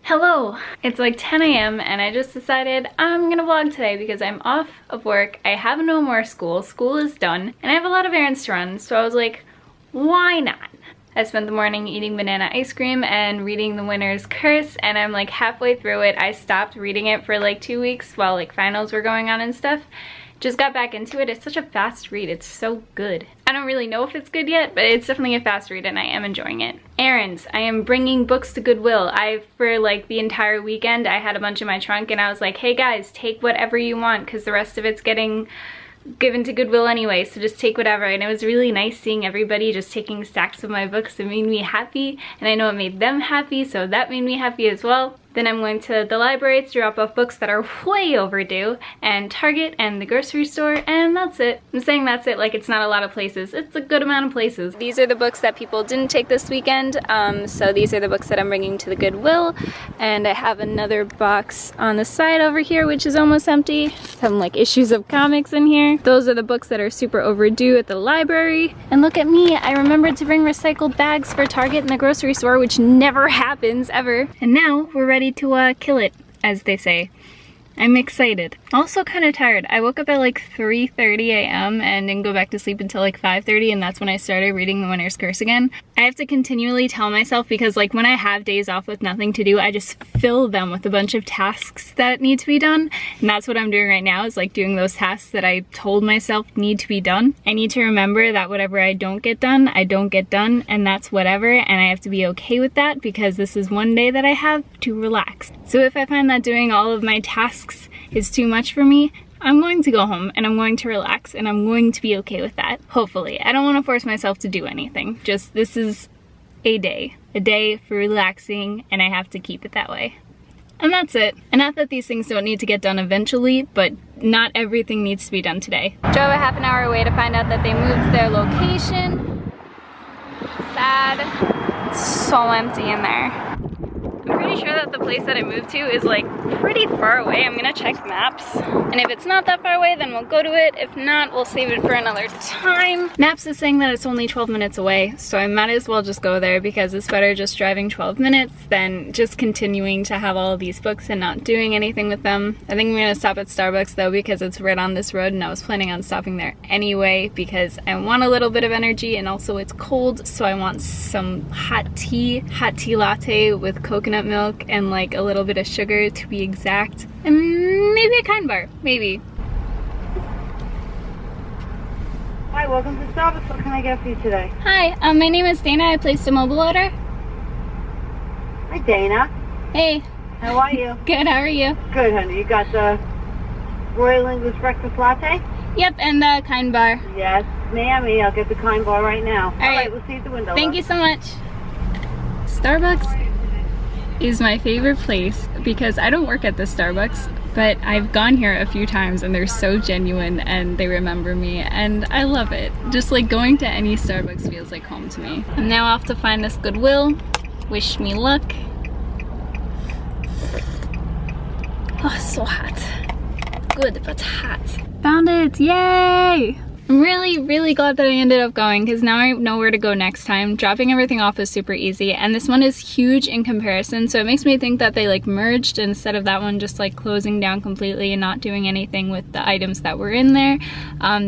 Hello! It's like 10 a.m. and I just decided I'm gonna vlog today because I'm off of work, I have no more school, school is done, and I have a lot of errands to run, so I was like, why not? I spent the morning eating banana ice cream and reading The Winner's Curse, and I'm like halfway through it. I stopped reading it for like 2 weeks while like finals were going on and stuff. Just got back into it. It's such a fast read. It's so good. I don't really know if it's good yet, but it's definitely a fast read and I am enjoying it. Errands. I am bringing books to Goodwill. For like the entire weekend, I had a bunch in my trunk and I was like, hey guys, take whatever you want because the rest of it's getting given to Goodwill anyway, so just take whatever. And it was really nice seeing everybody just taking stacks of my books. It made me happy and I know it made them happy, so that made me happy as well. Then I'm going to the library to drop off books that are way overdue, and Target and the grocery store, and that's it. I'm saying that's it like it's not a lot of places. It's a good amount of places. These are the books that people didn't take this weekend, so these are the books that I'm bringing to the Goodwill, and I have another box on the side over here which is almost empty. Some like issues of comics in here. Those are the books that are super overdue at the library. And look at me, I remembered to bring recycled bags for Target and the grocery store, which never happens ever. And now we're ready to kill it, as they say. I'm excited. Also kind of tired. I woke up at like 3:30 a.m. and didn't go back to sleep until like 5:30, and that's when I started reading The Winner's Curse again. I have to continually tell myself, because like when I have days off with nothing to do, I just fill them with a bunch of tasks that need to be done. And that's what I'm doing right now, is like doing those tasks that I told myself need to be done. I need to remember that whatever I don't get done, I don't get done, and that's whatever, and I have to be okay with that because this is one day that I have to relax. So if I find that doing all of my tasks is too much for me, I'm going to go home and I'm going to relax and I'm going to be okay with that. Hopefully. I don't want to force myself to do anything. Just this is a day for relaxing, and I have to keep it that way. And that's it. And not that these things don't need to get done eventually, but not everything needs to be done today. Drove a half an hour away to find out that they moved their location. Sad. So empty in there. I'm pretty sure that the place that I moved to is like pretty far away. I'm gonna check maps, and if it's not that far away then we'll go to it. If not, we'll save it for another time. Maps is saying that it's only 12 minutes away, so I might as well just go there because it's better just driving 12 minutes than just continuing to have all of these books and not doing anything with them. I think I'm gonna stop at Starbucks though because it's right on this road, and I was planning on stopping there anyway because I want a little bit of energy, and also it's cold, so I want some hot tea latte with coconut milk and like a little bit of sugar to be exact, and maybe a Kind Bar, maybe. Hi, welcome to Starbucks. What can I get for you today? Hi, my name is Dana. I placed a mobile order. Hi, Dana. Hey. How are you? Good, how are you? Good, honey. You got the Royal English Breakfast Latte? Yep, and the Kind Bar. Yes, ma'am. I'll get the Kind Bar right now. All right, we'll see you at the window. Thank you so much. Starbucks is my favorite place because I don't work at the Starbucks, but I've gone here a few times and they're so genuine and they remember me, and I love it. Just like going to any Starbucks feels like home to me. I'm now off to find this Goodwill. Wish me luck. Oh, so hot. Good, but hot. Found it, yay! I'm really glad that I ended up going because now I know where to go next time. Dropping everything off is super easy, and this one is huge in comparison, so it makes me think that they like merged instead of that one just like closing down completely and not doing anything with the items that were in there.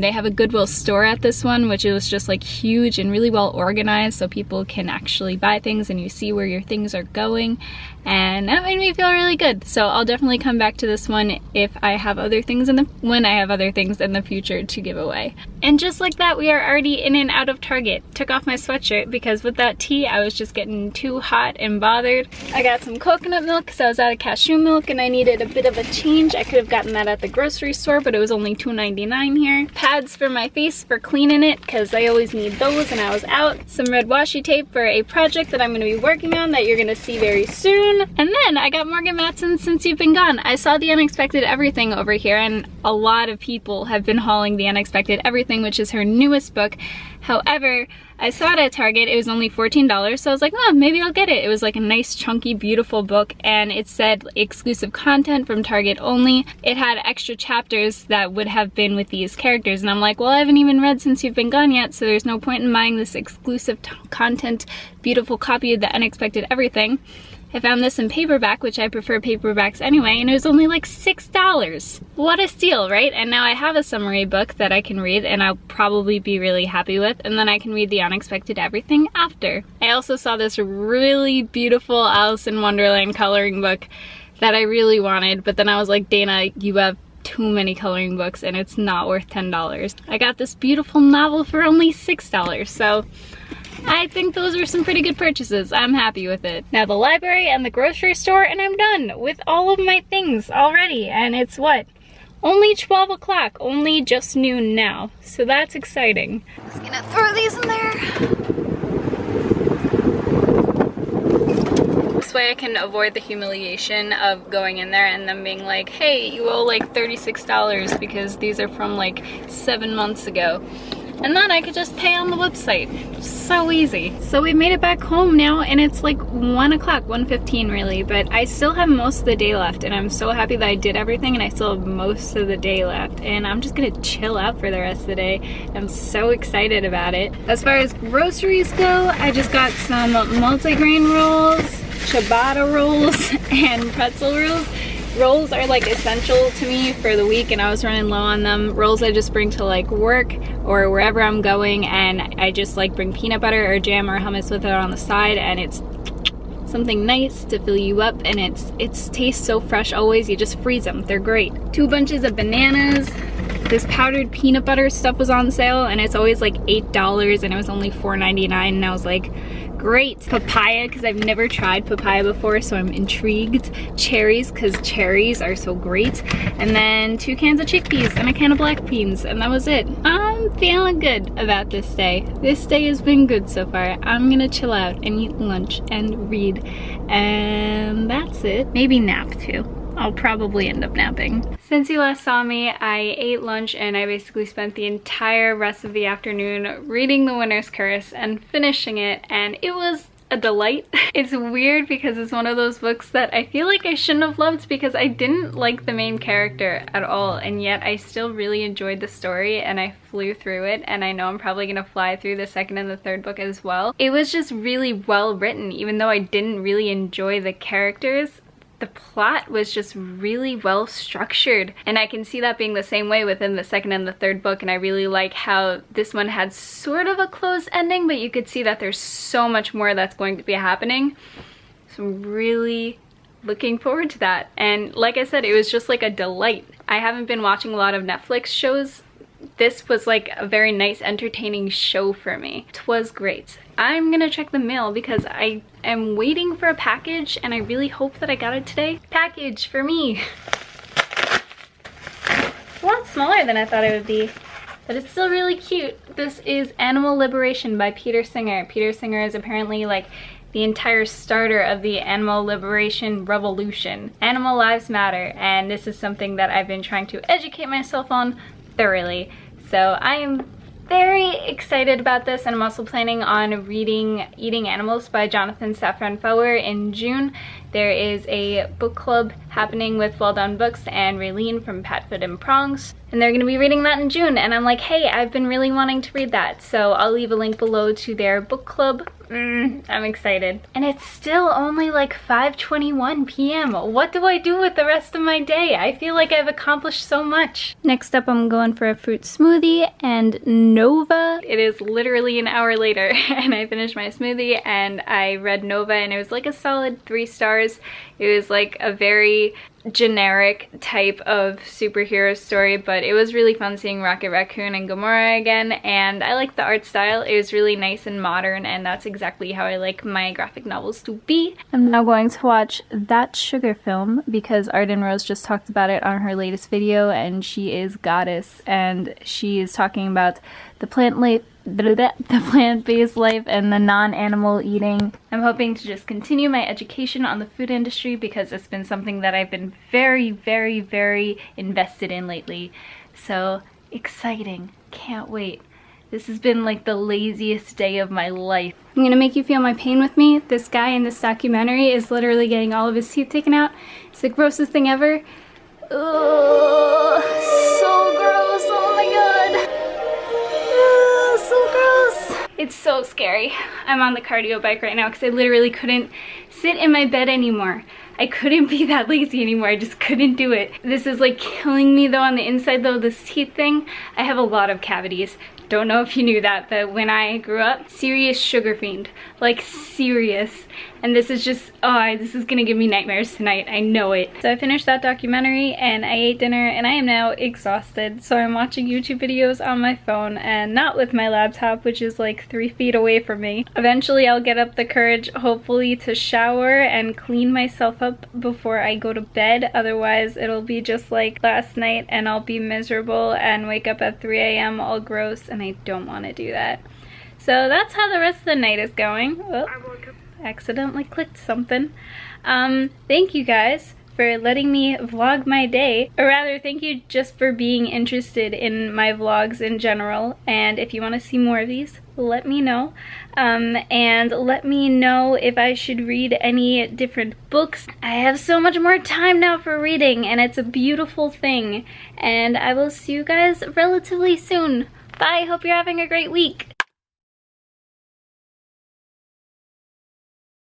They have a Goodwill store at this one, which is just like huge and really well organized, so people can actually buy things and you see where your things are going, and that made me feel really good. So I'll definitely come back to this one if I have other things when I have other things in the future to give away. And just like that, we are already in and out of Target. Took off my sweatshirt because with that tea, I was just getting too hot and bothered. I got some coconut milk because I was out of cashew milk and I needed a bit of a change. I could have gotten that at the grocery store, but it was only $2.99 here. Pads for my face for cleaning it because I always need those, and I was out. Some red washi tape for a project that I'm going to be working on that you're going to see very soon. And then I got Morgan Matson's Since You've Been Gone. I saw The Unexpected Everything over here, and a lot of people have been hauling The Unexpected Everything, which is her newest book. However, I saw it at Target. It was only $14, so I was like, oh, maybe I'll get it. It was like a nice, chunky, beautiful book, and it said exclusive content from Target only. It had extra chapters that would have been with these characters, and I'm like, well, I haven't even read Since You've Been Gone yet, so there's no point in buying this exclusive content, beautiful copy of The Unexpected Everything. I found this in paperback, which I prefer paperbacks anyway, and it was only like $6. What a steal, right? And now I have a summary book that I can read and I'll probably be really happy with, and then I can read The Unexpected Everything after. I also saw this really beautiful Alice in Wonderland coloring book that I really wanted, but then I was like, Dana, you have too many coloring books and it's not worth $10. I got this beautiful novel for only $6, so I think those are some pretty good purchases. I'm happy with it. Now the library and the grocery store, and I'm done with all of my things already. And it's what? Only 12 o'clock, only just noon now. So that's exciting. Just gonna throw these in there. This way I can avoid the humiliation of going in there and them being like, hey, you owe like $36 because these are from like 7 months ago. And then I could just pay on the website. So easy. So we made it back home now, and it's like 1 o'clock, 1:15 really, but I still have most of the day left, and I'm so happy that I did everything and I still have most of the day left, and I'm just gonna chill out for the rest of the day. I'm so excited about it. As far as groceries go, I just got some multigrain rolls, ciabatta rolls, and pretzel rolls. Rolls are like essential to me for the week, and I was running low on them. Rolls I just bring to like work or wherever I'm going, and I just like bring peanut butter or jam or hummus with it on the side, and it's something nice to fill you up, and it tastes so fresh always. You just freeze them. They're great. 2 bunches of bananas. This powdered peanut butter stuff was on sale, and it's always like $8, and it was only $4.99, and I was like, great. Papaya, because I've never tried papaya before, so I'm intrigued. Cherries, because cherries are so great. And then 2 cans of chickpeas and a can of black beans, and that was it. I'm feeling good about this day. This day has been good so far. I'm gonna chill out and eat lunch and read, and that's it. Maybe nap too. I'll probably end up napping. Since you last saw me, I ate lunch and I basically spent the entire rest of the afternoon reading The Winter's Curse and finishing it, and it was a delight. It's weird because it's one of those books that I feel like I shouldn't have loved because I didn't like the main character at all, and yet I still really enjoyed the story and I flew through it, and I know I'm probably gonna fly through the second and the third book as well. It was just really well written, even though I didn't really enjoy the characters. The plot was just really well structured, and I can see that being the same way within the second and the third book, and I really like how this one had sort of a closed ending, but you could see that there's so much more that's going to be happening. So I'm really looking forward to that, and like I said, it was just like a delight. I haven't been watching a lot of Netflix shows. This was like a very nice, entertaining show for me. It was great. I'm gonna check the mail because I am waiting for a package, and I really hope that I got it today. Package for me. A lot smaller than I thought it would be, but it's still really cute. This is Animal Liberation by Peter Singer. Peter Singer is apparently like the entire starter of the animal liberation revolution. Animal lives matter, and this is something that I've been trying to educate myself on thoroughly. So I am very excited about this, and I'm also planning on reading Eating Animals by Jonathan Safran Foer in June. There is a book club happening with Well Done Books and Raylene from Patfoot and Prongs, and they're going to be reading that in June, and I'm like, hey, I've been really wanting to read that, so I'll leave a link below to their book club. I'm excited. And it's still only like 5:21 p.m. What do I do with the rest of my day? I feel like I've accomplished so much. Next up, I'm going for a fruit smoothie and Nova. It is literally an hour later and I finished my smoothie and I read Nova, and it was like a solid 3 stars. It was like a very generic type of superhero story, but it was really fun seeing Rocket Raccoon and Gamora again, and I like the art style. It was really nice and modern, and that's exactly how I like my graphic novels to be. I'm now going to watch That Sugar Film because Arden Rose just talked about it on her latest video, and she is goddess, and she is talking about the plant-based life and the non-animal eating. I'm hoping to just continue my education on the food industry because it's been something that I've been very, very, very invested in lately. So exciting. Can't wait. This has been like the laziest day of my life. I'm gonna make you feel my pain with me. This guy in this documentary is literally getting all of his teeth taken out. It's the grossest thing ever. Ugh, so gross. Oh my god. So gross. It's so scary. I'm on the cardio bike right now because I literally couldn't sit in my bed anymore. I couldn't be that lazy anymore. I just couldn't do it. This is like killing me though on the inside though, this teeth thing. I have a lot of cavities. Don't know if you knew that, but when I grew up, serious sugar fiend, like serious. And this is just, oh, this is gonna give me nightmares tonight, I know it. So I finished that documentary and I ate dinner and I am now exhausted. So I'm watching YouTube videos on my phone and not with my laptop, which is like 3 feet away from me. Eventually I'll get up the courage, hopefully, to shower and clean myself up before I go to bed. Otherwise it'll be just like last night and I'll be miserable and wake up at 3 a.m. all gross, and I don't want to do that. So that's how the rest of the night is going. Oh, accidentally clicked something. Thank you guys for letting me vlog my day, or rather thank you just for being interested in my vlogs in general. And if you want to see more of these, let me know. And let me know if I should read any different books. I have so much more time now for reading and it's a beautiful thing. And I will see you guys relatively soon. Bye, hope you're having a great week.